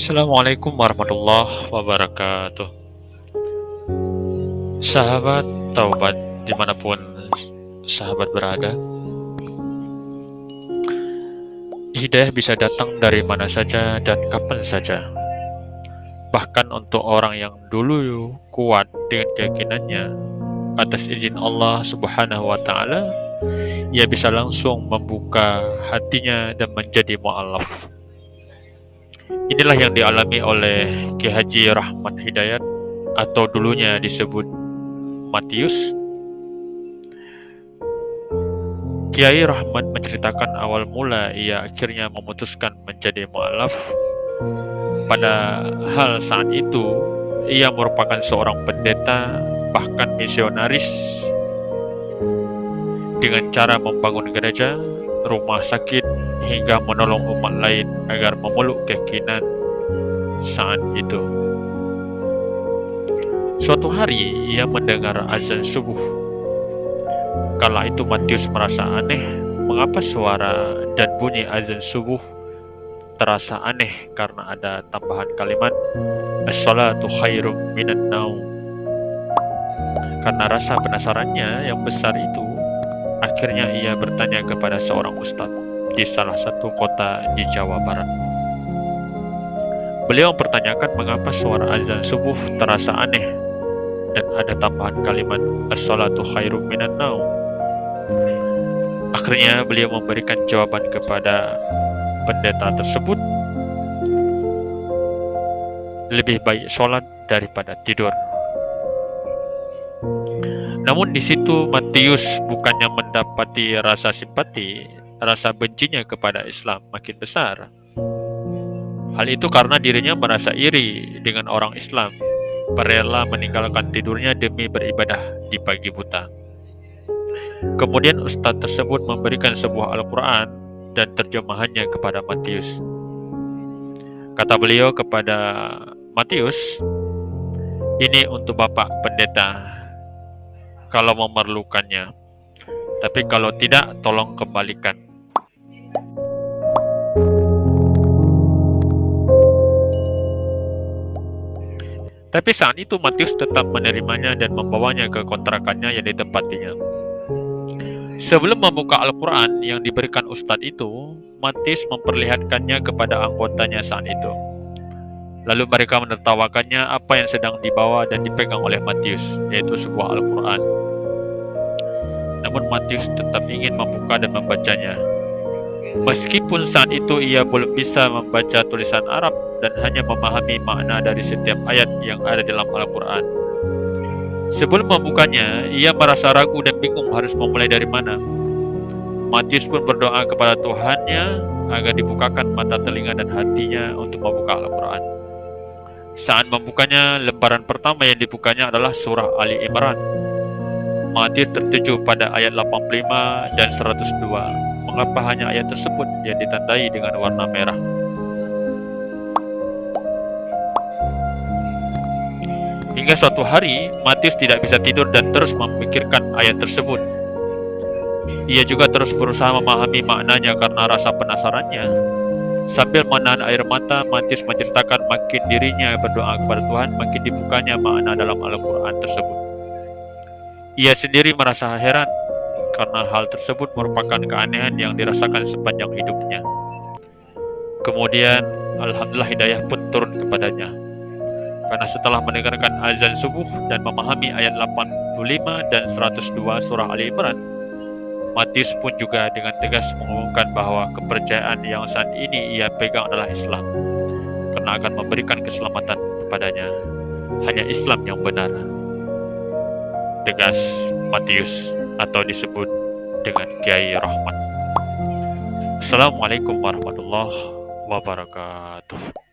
Assalamualaikum warahmatullahi wabarakatuh. Sahabat taubat dimanapun sahabat berada, hidayah bisa datang dari mana saja dan kapan saja. Bahkan untuk orang yang dulu kuat dengan keyakinannya, atas izin Allah Subhanahu wa Ta'ala, ia bisa langsung membuka hatinya dan menjadi mu'alaf. Inilah yang dialami oleh Ki Haji Rahmat Hidayat atau dulunya disebut Matius. Kiai Rahmat menceritakan awal mula ia akhirnya memutuskan menjadi mu'alaf. Pada hal saat itu, ia merupakan seorang pendeta, bahkan misionaris, dengan cara membangun gereja, rumah sakit, hingga menolong umat lain agar memeluk keyakinan saat itu. Suatu hari, ia mendengar azan subuh. Kala itu Matius merasa aneh, mengapa suara dan bunyi azan subuh terasa aneh karena ada tambahan kalimat as-salatu khairum minan naum. Karena rasa penasarannya yang besar itu, akhirnya ia bertanya kepada seorang ustadz di salah satu kota di Jawa Barat. Beliau mempertanyakan mengapa suara azan subuh terasa aneh dan ada tambahan kalimat as-salatu khairum minan naum. Akhirnya beliau memberikan jawaban kepada pendeta tersebut, lebih baik sholat daripada tidur. Namun di situ Matius bukannya mendapati rasa simpati, rasa bencinya kepada Islam makin besar. Hal itu karena dirinya merasa iri dengan orang Islam, rela meninggalkan tidurnya demi beribadah di pagi buta. Kemudian ustadz tersebut memberikan sebuah Al-Quran dan terjemahannya kepada Matius. Kata beliau kepada Matius, ini untuk Bapak Pendeta kalau memerlukannya, tapi kalau tidak tolong kembalikan. Tapi saat itu Matius tetap menerimanya dan membawanya ke kontrakannya yang ditempatinya. Sebelum membuka Al-Quran yang diberikan ustadz itu, Matius memperlihatkannya kepada anggotanya saat itu. Lalu mereka menertawakannya apa yang sedang dibawa dan dipegang oleh Matius, yaitu sebuah Al-Quran. Namun Matius tetap ingin membuka dan membacanya. Meskipun saat itu ia belum bisa membaca tulisan Arab dan hanya memahami makna dari setiap ayat yang ada dalam Al-Quran. Sebelum membukanya, ia merasa ragu dan bingung harus memulai dari mana. Matius pun berdoa kepada Tuhannya agar dibukakan mata telinga dan hatinya untuk membuka Al-Quran. Saat membukanya, lembaran pertama yang dibukanya adalah surah Ali Imran. Matius tertuju pada ayat 85 dan 102. Mengapa hanya ayat tersebut yang ditandai dengan warna merah? Hingga suatu hari, Matius tidak bisa tidur dan terus memikirkan ayat tersebut. Ia juga terus berusaha memahami maknanya karena rasa penasarannya. Sambil menahan air mata, Matius menceritakan makin dirinya berdoa kepada Tuhan, makin dibukanya makna dalam Al-Quran tersebut. Ia sendiri merasa heran karena hal tersebut merupakan keanehan yang dirasakan sepanjang hidupnya. Kemudian, Alhamdulillah hidayah pun turun kepadanya. Karena setelah mendengarkan azan subuh dan memahami ayat 85 dan 102 surah Ali Imran, Matius pun juga dengan tegas mengumumkan bahwa kepercayaan yang saat ini ia pegang adalah Islam, karena akan memberikan keselamatan kepadanya. Hanya Islam yang benar. Tegas Matius, atau disebut dengan Kiai Rahmat. Assalamualaikum warahmatullahi wabarakatuh.